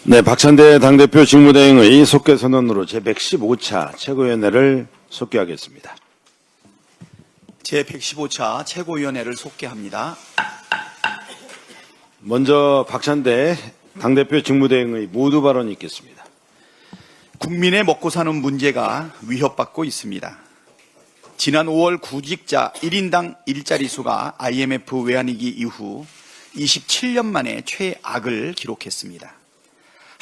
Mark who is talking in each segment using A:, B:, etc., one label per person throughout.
A: 네, 박찬대 당대표 직무대행의 속개 선언으로 제115차 최고위원회를 속개하겠습니다.
B: 제115차 최고위원회를 속개합니다.
A: 먼저 박찬대 당대표 직무대행의 모두 발언이 있겠습니다.
B: 국민의 먹고 사는 문제가 위협받고 있습니다. 지난 5월 구직자 1인당 일자리 수가 IMF 외환위기 이후 27년 만에 최악을 기록했습니다.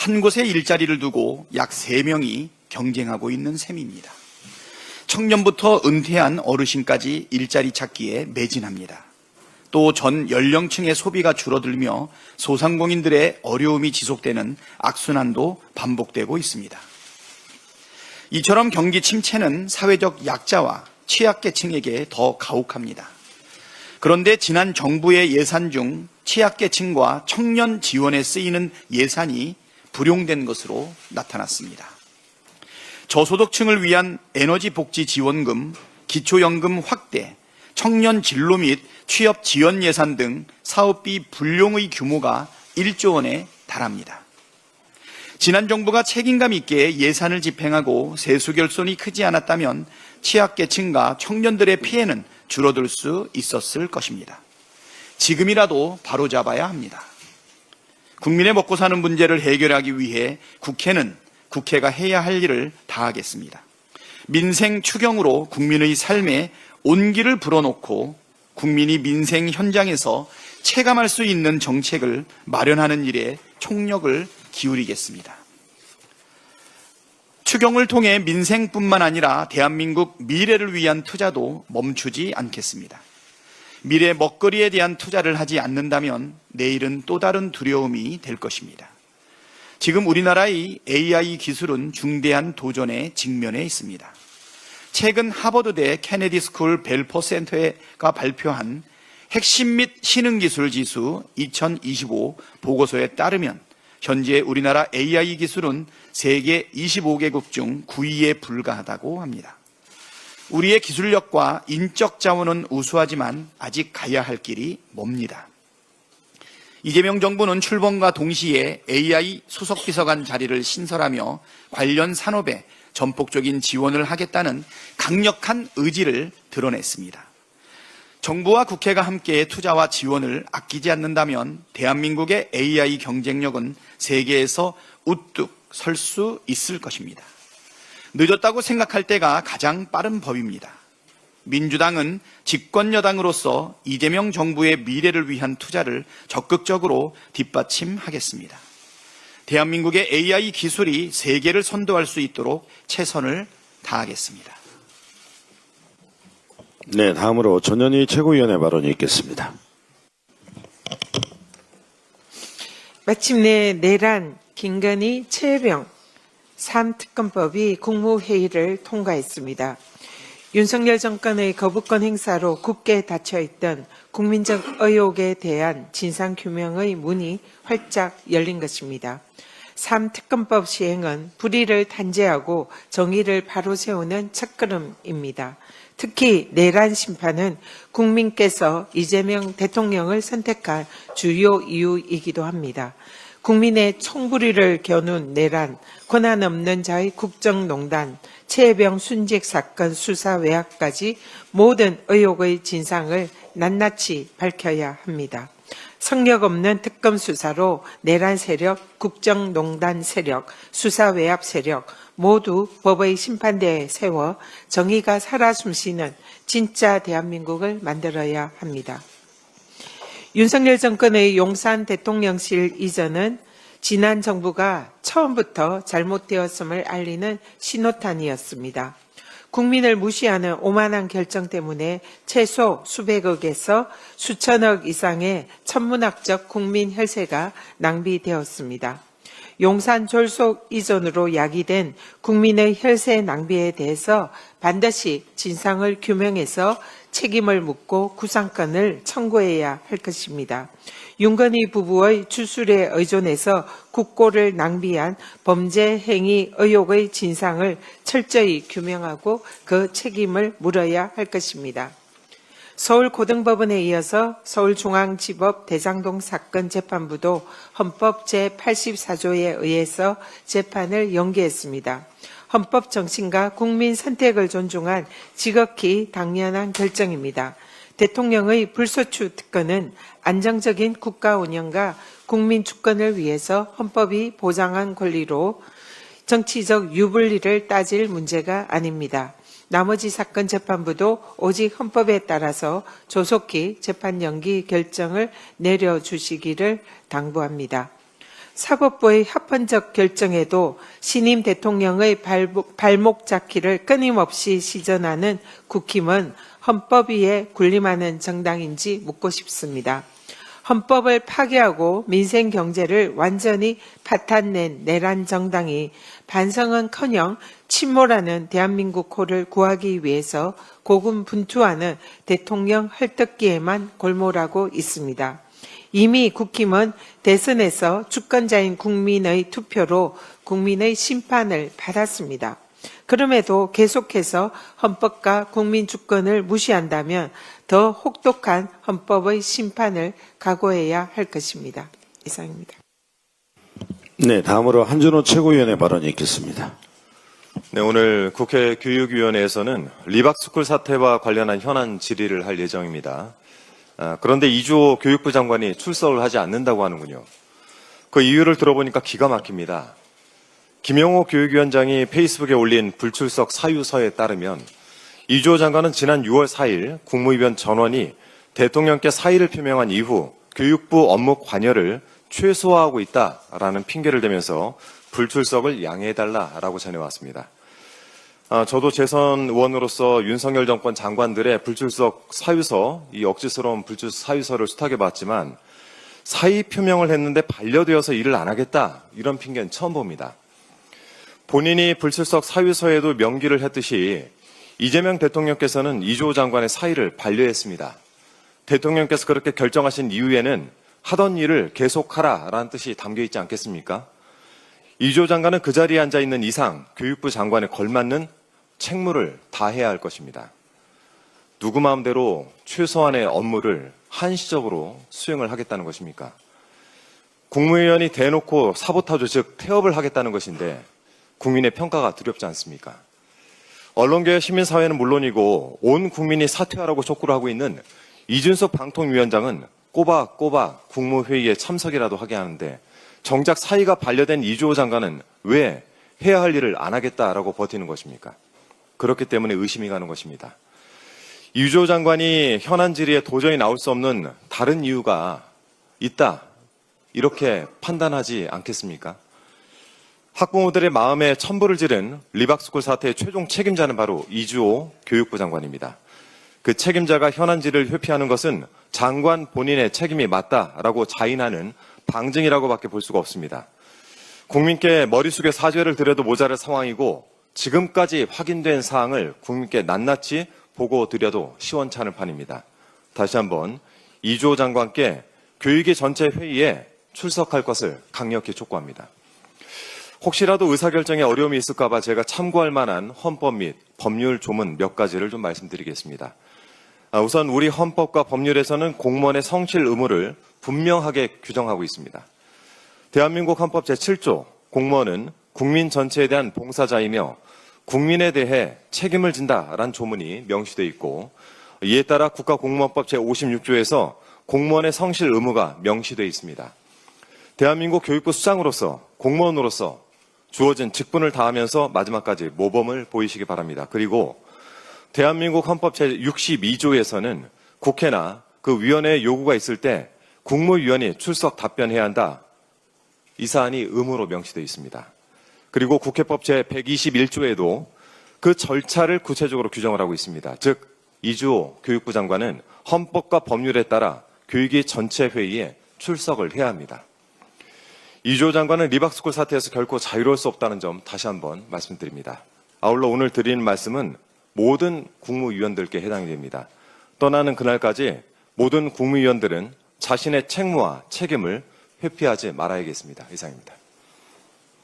B: 한 곳에 일자리를 두고 약 3명이 경쟁하고 있는 셈입니다. 청년부터 은퇴한 어르신까지 일자리 찾기에 매진합니다. 또 전 연령층의 소비가 줄어들며 소상공인들의 어려움이 지속되는 악순환도 반복되고 있습니다. 이처럼 경기 침체는 사회적 약자와 취약계층에게 더 가혹합니다. 그런데 지난 정부의 예산 중 취약계층과 청년 지원에 쓰이는 예산이 불용된 것으로 나타났습니다. 저소득층을 위한 에너지복지지원금, 기초연금 확대, 청년 진로 및 취업 지원 예산 등 사업비 불용의 규모가 1조 원에 달합니다. 지난 정부가 책임감 있게 예산을 집행하고 세수 결손이 크지 않았다면 취약계층과 청년들의 피해는 줄어들 수 있었을 것입니다. 지금이라도 바로잡아야 합니다. 국민의 먹고 사는 문제를 해결하기 위해 국회는 국회가 해야 할 일을 다하겠습니다. 민생 추경으로 국민의 삶에 온기를 불어넣고 국민이 민생 현장에서 체감할 수 있는 정책을 마련하는 일에 총력을 기울이겠습니다. 추경을 통해 민생뿐만 아니라 대한민국 미래를 위한 투자도 멈추지 않겠습니다. 미래 먹거리에 대한 투자를 하지 않는다면 내일은 또 다른 두려움이 될 것입니다. 지금 우리나라의 AI 기술은 중대한 도전에 직면해 있습니다. 최근 하버드대 케네디 스쿨 벨퍼 센터가 발표한 핵심 및 신흥기술 지수 2025 보고서에 따르면 현재 우리나라 AI 기술은 세계 25개국 중 9위에 불과하다고 합니다. 우리의 기술력과 인적 자원은 우수하지만 아직 가야 할 길이 멉니다. 이재명 정부는 출범과 동시에 AI 수석비서관 자리를 신설하며 관련 산업에 전폭적인 지원을 하겠다는 강력한 의지를 드러냈습니다. 정부와 국회가 함께 투자와 지원을 아끼지 않는다면 대한민국의 AI 경쟁력은 세계에서 우뚝 설 수 있을 것입니다. 늦었다고 생각할 때가 가장 빠른 법입니다. 민주당은 집권 여당으로서 이재명 정부의 미래를 위한 투자를 적극적으로 뒷받침하겠습니다. 대한민국의 AI 기술이 세계를 선도할 수 있도록 최선을 다하겠습니다.
A: 네, 다음으로 전현희 최고위원회 발언이 있겠습니다.
C: 마침내 내란, 김건희, 최혜병 3특검법이 국무회의를 통과했습니다. 윤석열 정권의 거부권 행사로 굳게 닫혀있던 국민적 의혹에 대한 진상규명의 문이 활짝 열린 것입니다. 3특검법 시행은 불의를 단죄하고 정의를 바로 세우는 첫걸음입니다. 특히 내란 심판은 국민께서 이재명 대통령을 선택한 주요 이유이기도 합니다. 국민의 총불위를 겨눈 내란, 권한 없는 자의 국정농단, 최혜병 순직 사건 수사 외압까지 모든 의혹의 진상을 낱낱이 밝혀야 합니다. 성역 없는 특검 수사로 내란 세력, 국정농단 세력, 수사 외압 세력 모두 법의 심판대에 세워 정의가 살아 숨쉬는 진짜 대한민국을 만들어야 합니다. 윤석열 정권의 용산 대통령실 이전은 지난 정부가 처음부터 잘못되었음을 알리는 신호탄이었습니다. 국민을 무시하는 오만한 결정 때문에 최소 수백억에서 수천억 이상의 천문학적 국민 혈세가 낭비되었습니다. 용산 졸속 이전으로 야기된 국민의 혈세 낭비에 대해서 반드시 진상을 규명해서 책임을 묻고 구상권을 청구해야 할 것입니다. 윤건희 부부의 주술에 의존해서 국고를 낭비한 범죄 행위 의혹의 진상을 철저히 규명하고 그 책임을 물어야 할 것입니다. 서울고등법원에 이어서 서울중앙지법 대장동 사건 재판부도 헌법 제84조에 의해서 재판을 연기했습니다. 헌법 정신과 국민 선택을 존중한 지극히 당연한 결정입니다. 대통령의 불소추 특권은 안정적인 국가 운영과 국민 주권을 위해서 헌법이 보장한 권리로 정치적 유불리를 따질 문제가 아닙니다. 나머지 사건 재판부도 오직 헌법에 따라서 조속히 재판 연기 결정을 내려주시기를 당부합니다. 사법부의 합헌적 결정에도 신임 대통령의 발목 잡기를 끊임없이 시전하는 국힘은 헌법 위에 군림하는 정당인지 묻고 싶습니다. 헌법을 파괴하고 민생 경제를 완전히 파탄낸 내란 정당이 반성은커녕 침몰하는 대한민국 호를 구하기 위해서 고군분투하는 대통령 헐떡기에만 골몰하고 있습니다. 이미 국힘은 대선에서 주권자인 국민의 투표로 국민의 심판을 받았습니다. 그럼에도 계속해서 헌법과 국민 주권을 무시한다면 더 혹독한 헌법의 심판을 각오해야 할 것입니다. 이상입니다.
A: 네, 다음으로 한준호 최고위원의 발언이 있겠습니다.
D: 네, 오늘 국회 교육위원회에서는 리박스쿨 사태와 관련한 현안 질의를 할 예정입니다. 그런데 이주호 교육부 장관이 출석을 하지 않는다고 하는군요. 그 이유를 들어보니까 기가 막힙니다. 김영호 교육위원장이 페이스북에 올린 불출석 사유서에 따르면 이주호 장관은 지난 6월 4일 국무위원 전원이 대통령께 사의를 표명한 이후 교육부 업무 관여를 최소화하고 있다라는 핑계를 대면서 불출석을 양해해달라라고 전해왔습니다. 저도 재선 의원으로서 윤석열 정권 장관들의 불출석 사유서, 이 억지스러운 불출석 사유서를 수탁해봤지만 사의 표명을 했는데 반려되어서 일을 안 하겠다 이런 핑계는 처음 봅니다. 본인이 불출석 사유서에도 명기를 했듯이 이재명 대통령께서는 이주호 장관의 사의를 반려했습니다. 대통령께서 그렇게 결정하신 이후에는 하던 일을 계속하라라는 뜻이 담겨있지 않겠습니까? 이주호 장관은 그 자리에 앉아있는 이상 교육부 장관에 걸맞는 책무를 다해야 할 것입니다. 누구 마음대로 최소한의 업무를 한시적으로 수행을 하겠다는 것입니까? 국무위원이 대놓고 사보타주 즉 태업을 하겠다는 것인데 국민의 평가가 두렵지 않습니까? 언론계 시민사회는 물론이고 온 국민이 사퇴하라고 촉구를 하고 있는 이준석 방통위원장은 꼬박꼬박 국무회의에 참석이라도 하게 하는데 정작 사의가 반려된 이주호 장관은 왜 해야 할 일을 안 하겠다라고 버티는 것입니까? 그렇기 때문에 의심이 가는 것입니다. 이주호 장관이 현안 질의에 도저히 나올 수 없는 다른 이유가 있다. 이렇게 판단하지 않겠습니까? 학부모들의 마음에 천불을 지른 리박스쿨 사태의 최종 책임자는 바로 이주호 교육부 장관입니다. 그 책임자가 현안 질의를 회피하는 것은 장관 본인의 책임이 맞다라고 자인하는 방증이라고밖에 볼 수가 없습니다. 국민께 머리 숙여 사죄를 드려도 모자랄 상황이고 지금까지 확인된 사항을 국민께 낱낱이 보고 드려도 시원찮을 판입니다. 다시 한번 이주호 장관께 교육위 전체 회의에 출석할 것을 강력히 촉구합니다. 혹시라도 의사결정에 어려움이 있을까 봐 제가 참고할 만한 헌법 및 법률 조문 몇 가지를 좀 말씀드리겠습니다. 우선 우리 헌법과 법률에서는 공무원의 성실 의무를 분명하게 규정하고 있습니다. 대한민국 헌법 제7조 공무원은 국민 전체에 대한 봉사자이며 국민에 대해 책임을 진다라는 조문이 명시되어 있고 이에 따라 국가공무원법 제56조에서 공무원의 성실 의무가 명시되어 있습니다. 대한민국 교육부 수장으로서 공무원으로서 주어진 직분을 다하면서 마지막까지 모범을 보이시기 바랍니다. 그리고 대한민국 헌법 제62조에서는 국회나 그 위원회의 요구가 있을 때 국무위원이 출석 답변해야 한다. 이 사안이 의무로 명시되어 있습니다. 그리고 국회법 제121조에도 그 절차를 구체적으로 규정을 하고 있습니다. 즉 이주호 교육부 장관은 헌법과 법률에 따라 교육위 전체 회의에 출석을 해야 합니다. 이주호 장관은 리박스쿨 사태에서 결코 자유로울 수 없다는 점 다시 한번 말씀드립니다. 아울러 오늘 드리는 말씀은 모든 국무위원들께 해당이 됩니다. 떠나는 그날까지 모든 국무위원들은 자신의 책무와 책임을 회피하지 말아야겠습니다. 이상입니다.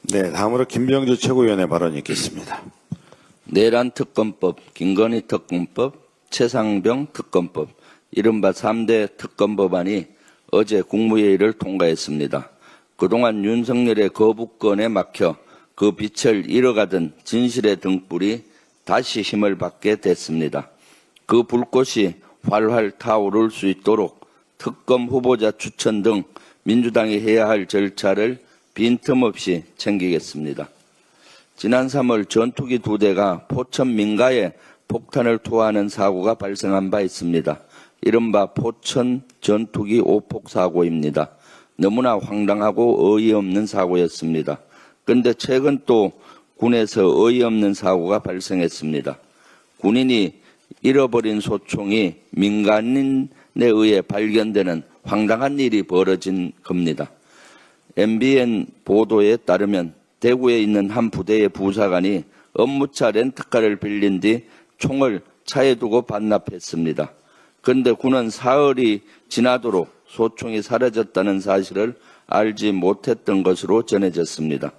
A: 네, 다음으로 김병주 최고위원의 발언이 있겠습니다.
E: 내란 특검법, 김건희 특검법, 최상병 특검법, 이른바 3대 특검 법안이 어제 국무회의를 통과했습니다. 그동안 윤석열의 거부권에 막혀 그 빛을 잃어가던 진실의 등불이 다시 힘을 받게 됐습니다. 그 불꽃이 활활 타오를 수 있도록 특검 후보자 추천 등 민주당이 해야 할 절차를 빈틈없이 챙기겠습니다. 지난 3월 전투기 2대가 포천 민가에 폭탄을 투하하는 사고가 발생한 바 있습니다. 이른바 포천 전투기 오폭 사고입니다. 너무나 황당하고 어이없는 사고였습니다. 그런데 최근 또 군에서 어이없는 사고가 발생했습니다. 군인이 잃어버린 소총이 민간인에 의해 발견되는 황당한 일이 벌어진 겁니다. MBN 보도에 따르면 대구에 있는 한 부대의 부사관이 업무차 렌트카를 빌린 뒤 총을 차에 두고 반납했습니다. 그런데 군은 사흘이 지나도록 소총이 사라졌다는 사실을 알지 못했던 것으로 전해졌습니다.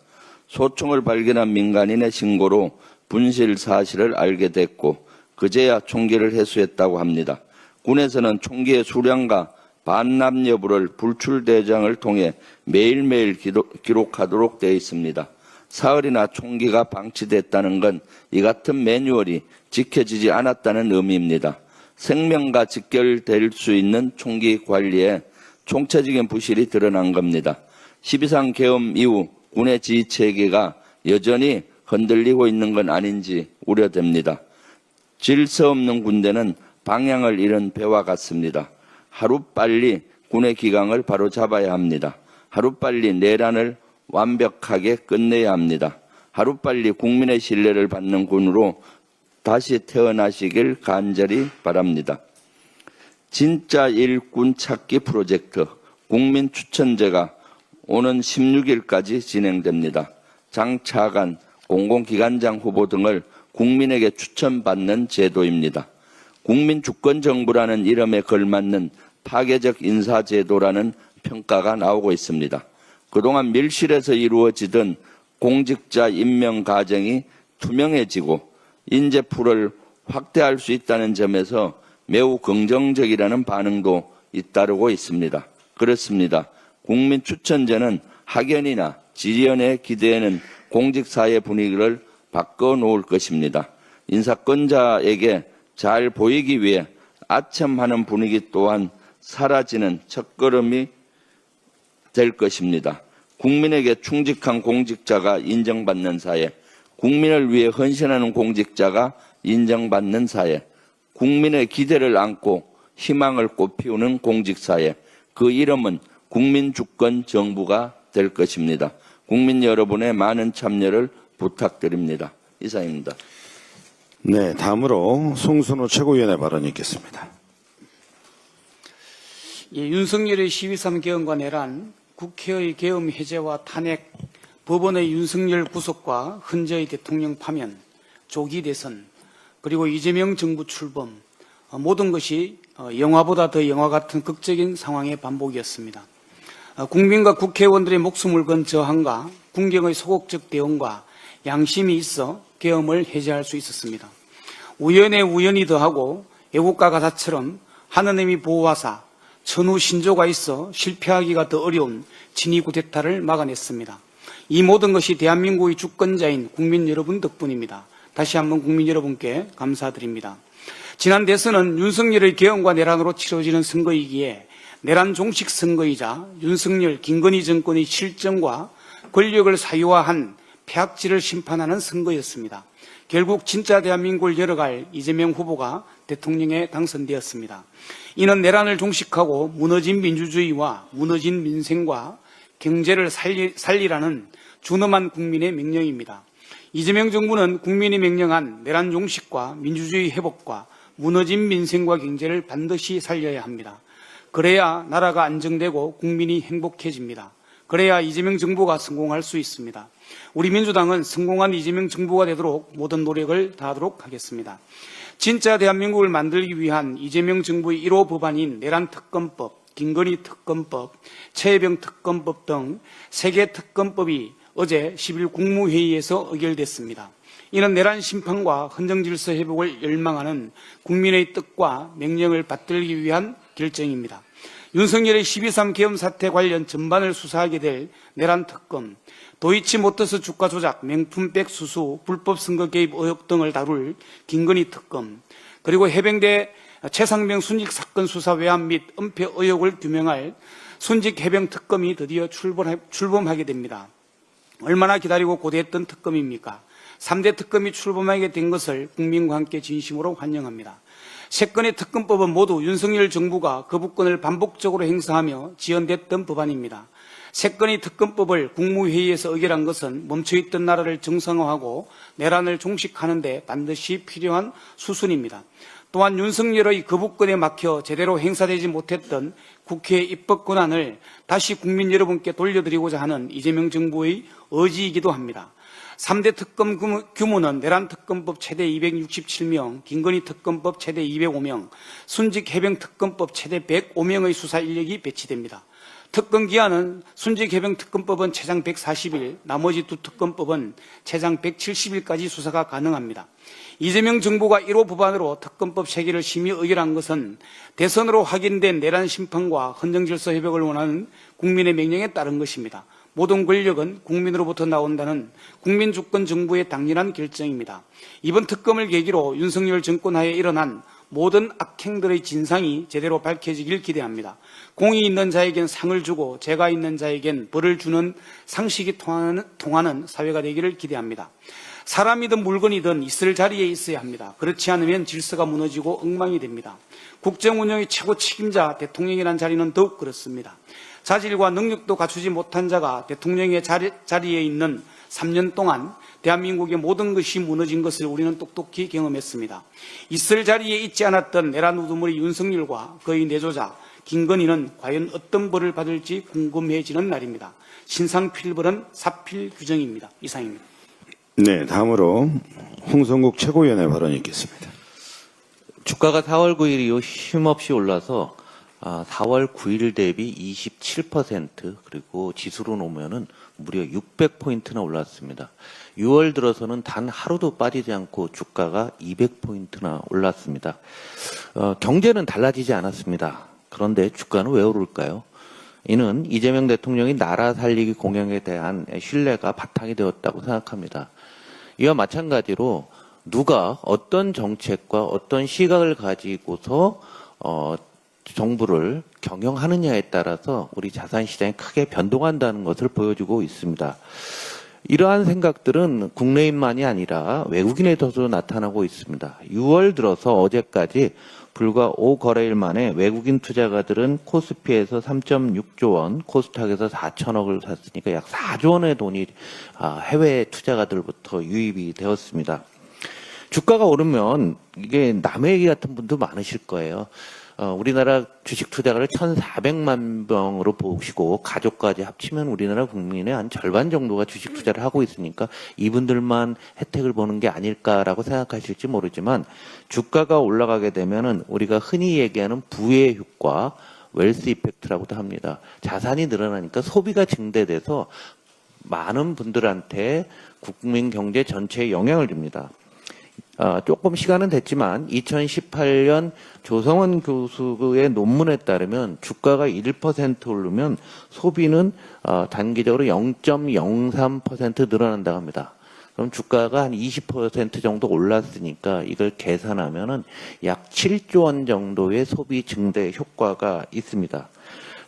E: 소총을 발견한 민간인의 신고로 분실 사실을 알게 됐고 그제야 총기를 회수했다고 합니다. 군에서는 총기의 수량과 반납 여부를 불출대장을 통해 매일매일 기록하도록 되어 있습니다. 사흘이나 총기가 방치됐다는 건 이 같은 매뉴얼이 지켜지지 않았다는 의미입니다. 생명과 직결될 수 있는 총기 관리에 총체적인 부실이 드러난 겁니다. 12.3 계엄 이후 군의 지휘체계가 여전히 흔들리고 있는 건 아닌지 우려됩니다. 질서 없는 군대는 방향을 잃은 배와 같습니다. 하루빨리 군의 기강을 바로잡아야 합니다. 하루빨리 내란을 완벽하게 끝내야 합니다. 하루빨리 국민의 신뢰를 받는 군으로 다시 태어나시길 간절히 바랍니다. 진짜 일꾼 찾기 프로젝트 국민 추천제가 오는 16일까지 진행됩니다. 장차관, 공공기관장 후보 등을 국민에게 추천받는 제도입니다. 국민주권정부라는 이름에 걸맞는 파괴적 인사제도라는 평가가 나오고 있습니다. 그동안 밀실에서 이루어지던 공직자 임명 과정이 투명해지고 인재풀을 확대할 수 있다는 점에서 매우 긍정적이라는 반응도 잇따르고 있습니다. 그렇습니다. 국민추천제는 학연이나 지연에 기대는 공직사회 분위기를 바꿔놓을 것입니다. 인사권자에게 잘 보이기 위해 아첨하는 분위기 또한 사라지는 첫걸음이 될 것입니다. 국민에게 충직한 공직자가 인정받는 사회, 국민을 위해 헌신하는 공직자가 인정받는 사회, 국민의 기대를 안고 희망을 꽃피우는 공직사회, 그 이름은 국민주권 정부가 될 것입니다. 국민 여러분의 많은 참여를 부탁드립니다. 이상입니다.
A: 네, 다음으로 송순호 최고위원의 발언이 있겠습니다.
F: 예, 윤석열의 12.3 계엄과 내란, 국회의 계엄 해제와 탄핵, 법원의 윤석열 구속과 헌재의 대통령 파면, 조기 대선, 그리고 이재명 정부 출범, 모든 것이 영화보다 더 영화 같은 극적인 상황의 반복이었습니다. 국민과 국회의원들의 목숨을 건 저항과 군경의 소극적 대응과 양심이 있어 계엄을 해제할 수 있었습니다. 우연에 우연이 더하고 애국가 가사처럼 하느님이 보호하사 천우 신조가 있어 실패하기가 더 어려운 진위 쿠데타를 막아냈습니다. 이 모든 것이 대한민국의 주권자인 국민 여러분 덕분입니다. 다시 한번 국민 여러분께 감사드립니다. 지난 대선은 윤석열의 계엄과 내란으로 치러지는 선거이기에 내란 종식 선거이자 윤석열, 김건희 정권의 실정과 권력을 사유화한 폐악질을 심판하는 선거였습니다. 결국 진짜 대한민국을 열어갈 이재명 후보가 대통령에 당선되었습니다. 이는 내란을 종식하고 무너진 민주주의와 무너진 민생과 경제를 살리라는 준엄한 국민의 명령입니다. 이재명 정부는 국민이 명령한 내란 종식과 민주주의 회복과 무너진 민생과 경제를 반드시 살려야 합니다. 그래야 나라가 안정되고 국민이 행복해집니다. 그래야 이재명 정부가 성공할 수 있습니다. 우리 민주당은 성공한 이재명 정부가 되도록 모든 노력을 다하도록 하겠습니다. 진짜 대한민국을 만들기 위한 이재명 정부의 1호 법안인 내란특검법, 김건희 특검법, 최혜병 특검법 등 3개 특검법이 어제 10일 국무회의에서 의결됐습니다. 이는 내란 심판과 헌정질서 회복을 열망하는 국민의 뜻과 명령을 받들기 위한 결정입니다. 윤석열의 12.3 계엄 사태 관련 전반을 수사하게 될 내란 특검, 도이치모터스 주가 조작, 명품백 수수, 불법 선거 개입 의혹 등을 다룰 김건희 특검, 그리고 해병대 최상병 순직 사건 수사 외환 및 은폐 의혹을 규명할 순직 해병 특검이 드디어 출범하게 됩니다. 얼마나 기다리고 고대했던 특검입니까? 3대 특검이 출범하게 된 것을 국민과 함께 진심으로 환영합니다. 3건의 특검법은 모두 윤석열 정부가 거부권을 반복적으로 행사하며 지연됐던 법안입니다. 3건의 특검법을 국무회의에서 의결한 것은 멈춰있던 나라를 정상화하고 내란을 종식하는 데 반드시 필요한 수순입니다. 또한 윤석열의 거부권에 막혀 제대로 행사되지 못했던 국회의 입법 권한을 다시 국민 여러분께 돌려드리고자 하는 이재명 정부의 의지이기도 합니다. 3대 특검 규모는 내란 특검법 최대 267명, 김건희 특검법 최대 205명, 순직 해병 특검법 최대 105명의 수사 인력이 배치됩니다. 특검 기한은 순직 해병 특검법은 최장 140일, 나머지 두 특검법은 최장 170일까지 수사가 가능합니다. 이재명 정부가 1호 법안으로 특검법 체계를 심의 의결한 것은 대선으로 확인된 내란 심판과 헌정질서 회복을 원하는 국민의 명령에 따른 것입니다. 모든 권력은 국민으로부터 나온다는 국민주권 정부의 당연한 결정입니다. 이번 특검을 계기로 윤석열 정권 하에 일어난 모든 악행들의 진상이 제대로 밝혀지길 기대합니다. 공이 있는 자에겐 상을 주고 죄가 있는 자에겐 벌을 주는 상식이 통하는 사회가 되기를 기대합니다. 사람이든 물건이든 있을 자리에 있어야 합니다. 그렇지 않으면 질서가 무너지고 엉망이 됩니다. 국정운영의 최고 책임자 대통령이라는 자리는 더욱 그렇습니다. 자질과 능력도 갖추지 못한 자가 대통령의 자리에 있는 3년 동안 대한민국의 모든 것이 무너진 것을 우리는 똑똑히 경험했습니다. 있을 자리에 있지 않았던 내란 우두머리 윤석열과 그의 내조자 김건희는 과연 어떤 벌을 받을지 궁금해지는 날입니다. 신상필벌은 사필 규정입니다. 이상입니다.
A: 네, 다음으로 홍성국 최고위원의 발언이 있겠습니다.
G: 주가가 4월 9일 이후 쉼없이 올라서 4월 9일 대비 27% 그리고 지수로 놓으면은 무려 600포인트나 올랐습니다. 6월 들어서는 단 하루도 빠지지 않고 주가가 200포인트나 올랐습니다. 경제는 달라지지 않았습니다. 그런데 주가는 왜 오를까요? 이는 이재명 대통령이 나라 살리기 공약에 대한 신뢰가 바탕이 되었다고 생각합니다. 이와 마찬가지로 누가 어떤 정책과 어떤 시각을 가지고서 정부를 경영하느냐에 따라서 우리 자산시장이 크게 변동한다는 것을 보여주고 있습니다. 이러한 생각들은 국내인만이 아니라 외국인에서도 나타나고 있습니다. 6월 들어서 어제까지 불과 5거래일 만에 외국인 투자가들은 코스피에서 3.6조 원, 코스닥에서 4천억을 샀으니까 약 4조 원의 돈이 해외 투자가들부터 유입이 되었습니다. 주가가 오르면 이게 남의 얘기 같은 분도 많으실 거예요. 우리나라 주식 투자가를 1,400만 명으로 보시고 가족까지 합치면 우리나라 국민의 한 절반 정도가 주식 투자를 하고 있으니까 이분들만 혜택을 보는 게 아닐까라고 생각하실지 모르지만 주가가 올라가게 되면은 우리가 흔히 얘기하는 부의 효과, 웰스 이펙트라고도 합니다. 자산이 늘어나니까 소비가 증대돼서 많은 분들한테 국민 경제 전체에 영향을 줍니다. 조금 시간은 됐지만 2018년 조성원 교수의 논문에 따르면 주가가 1% 오르면 소비는 단기적으로 0.03% 늘어난다고 합니다. 그럼 주가가 한 20% 정도 올랐으니까 이걸 계산하면은 약 7조 원 정도의 소비 증대 효과가 있습니다.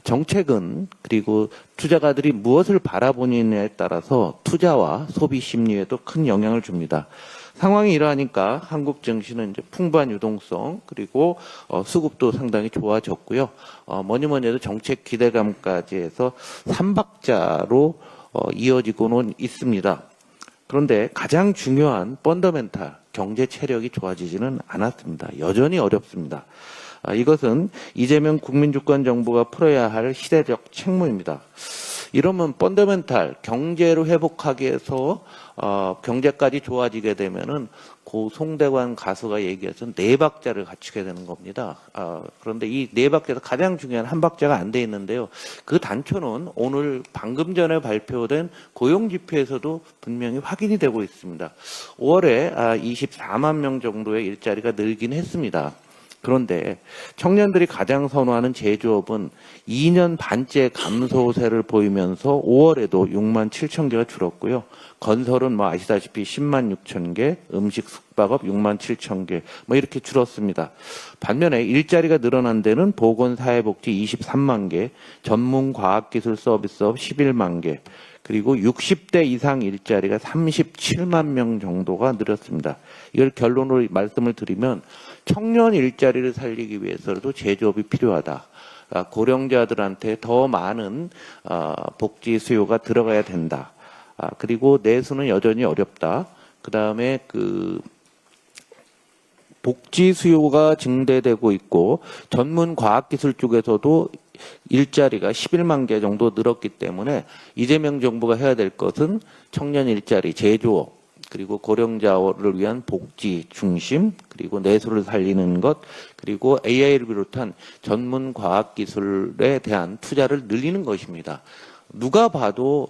G: 정책은 그리고 투자가들이 무엇을 바라보느냐에 따라서 투자와 소비 심리에도 큰 영향을 줍니다. 상황이 이러하니까 한국 증시는 이제 풍부한 유동성 그리고 수급도 상당히 좋아졌고요. 뭐니 해도 정책 기대감까지 해서 3박자로 이어지고는 있습니다. 그런데 가장 중요한 펀더멘탈 경제 체력이 좋아지지는 않았습니다. 여전히 어렵습니다. 이것은 이재명 국민주권 정부가 풀어야 할 시대적 책무입니다. 이러면 펀더멘탈 경제를 회복하기 위해서 경제까지 좋아지게 되면은 고 송대관 가수가 얘기해서 네 박자를 갖추게 되는 겁니다. 그런데 이 네 박자에서 가장 중요한 한 박자가 안 돼 있는데요. 그 단초는 오늘 방금 전에 발표된 고용지표에서도 분명히 확인이 되고 있습니다. 5월에 24만 명 정도의 일자리가 늘긴 했습니다. 그런데 청년들이 가장 선호하는 제조업은 2년 반째 감소세를 보이면서 5월에도 6만 7천 개가 줄었고요. 건설은 뭐 아시다시피 10만 6천 개, 음식 숙박업 6만 7천 개, 뭐 이렇게 줄었습니다. 반면에 일자리가 늘어난 데는 보건사회복지 23만 개, 전문과학기술 서비스업 11만 개, 그리고 60대 이상 일자리가 37만 명 정도가 늘었습니다. 이걸 결론으로 말씀을 드리면 청년 일자리를 살리기 위해서도 제조업이 필요하다. 고령자들한테 더 많은 복지 수요가 들어가야 된다. 그리고 내수는 여전히 어렵다. 그다음에 복지 수요가 증대되고 있고 전문 과학기술 쪽에서도 일자리가 11만 개 정도 늘었기 때문에 이재명 정부가 해야 될 것은 청년 일자리, 제조업, 그리고 고령자를 위한 복지 중심, 그리고 내수를 살리는 것, 그리고 AI를 비롯한 전문 과학기술에 대한 투자를 늘리는 것입니다. 누가 봐도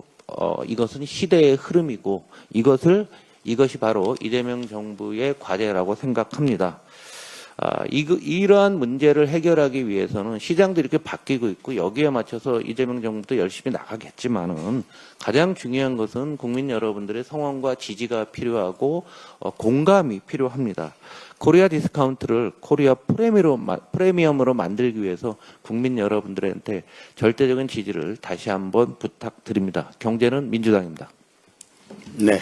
G: 이것은 시대의 흐름이고 이것이 바로 이재명 정부의 과제라고 생각합니다. 이러한 문제를 해결하기 위해서는 시장들이 이렇게 바뀌고 있고 여기에 맞춰서 이재명 정부도 열심히 나가겠지만은 가장 중요한 것은 국민 여러분들의 성원과 지지가 필요하고 공감이 필요합니다. 코리아 디스카운트를 코리아 프리미엄으로 만들기 위해서 국민 여러분들한테 절대적인 지지를 다시 한번 부탁드립니다. 경제는 민주당입니다.
A: 네.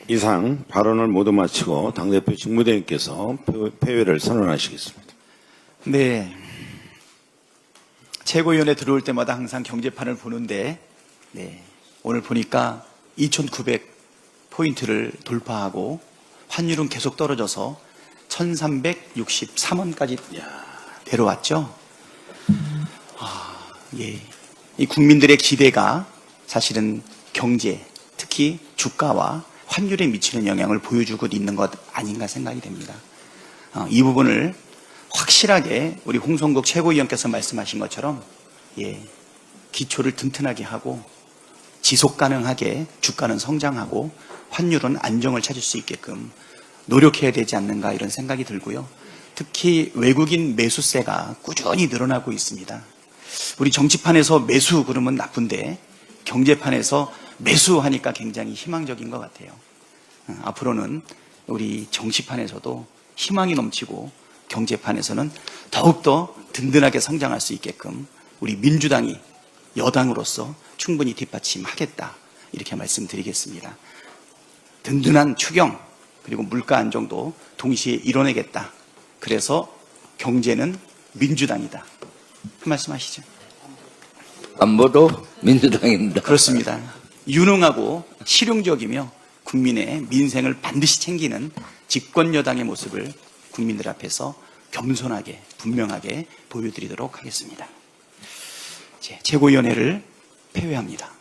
A: 이상 발언을 모두 마치고 당대표 직무대행께서 폐회를 선언하시겠습니다.
B: 네. 최고위원회 들어올 때마다 항상 경제판을 보는데, 네. 오늘 보니까 2,900포인트를 돌파하고 환율은 계속 떨어져서 1,363원까지 내려왔죠. 예. 이 국민들의 기대가 사실은 경제, 특히 주가와 환율에 미치는 영향을 보여주고 있는 것 아닌가 생각이 됩니다. 이 부분을 확실하게 우리 홍성국 최고위원께서 말씀하신 것처럼 기초를 튼튼하게 하고 지속 가능하게 주가는 성장하고 환율은 안정을 찾을 수 있게끔 노력해야 되지 않는가 이런 생각이 들고요. 특히 외국인 매수세가 꾸준히 늘어나고 있습니다. 우리 정치판에서 매수 그러면 나쁜데 경제판에서 매수하니까 굉장히 희망적인 것 같아요. 앞으로는 우리 정치판에서도 희망이 넘치고 경제판에서는 더욱더 든든하게 성장할 수 있게끔 우리 민주당이 여당으로서 충분히 뒷받침하겠다 이렇게 말씀드리겠습니다. 든든한 추경 그리고 물가 안정도 동시에 이뤄내겠다. 그래서 경제는 민주당이다. 그 말씀하시죠.
E: 안보도 민주당입니다.
B: 그렇습니다. 유능하고 실용적이며 국민의 민생을 반드시 챙기는 집권 여당의 모습을 국민들 앞에서 겸손하게 분명하게 보여드리도록 하겠습니다. 최고위원회를 폐회합니다.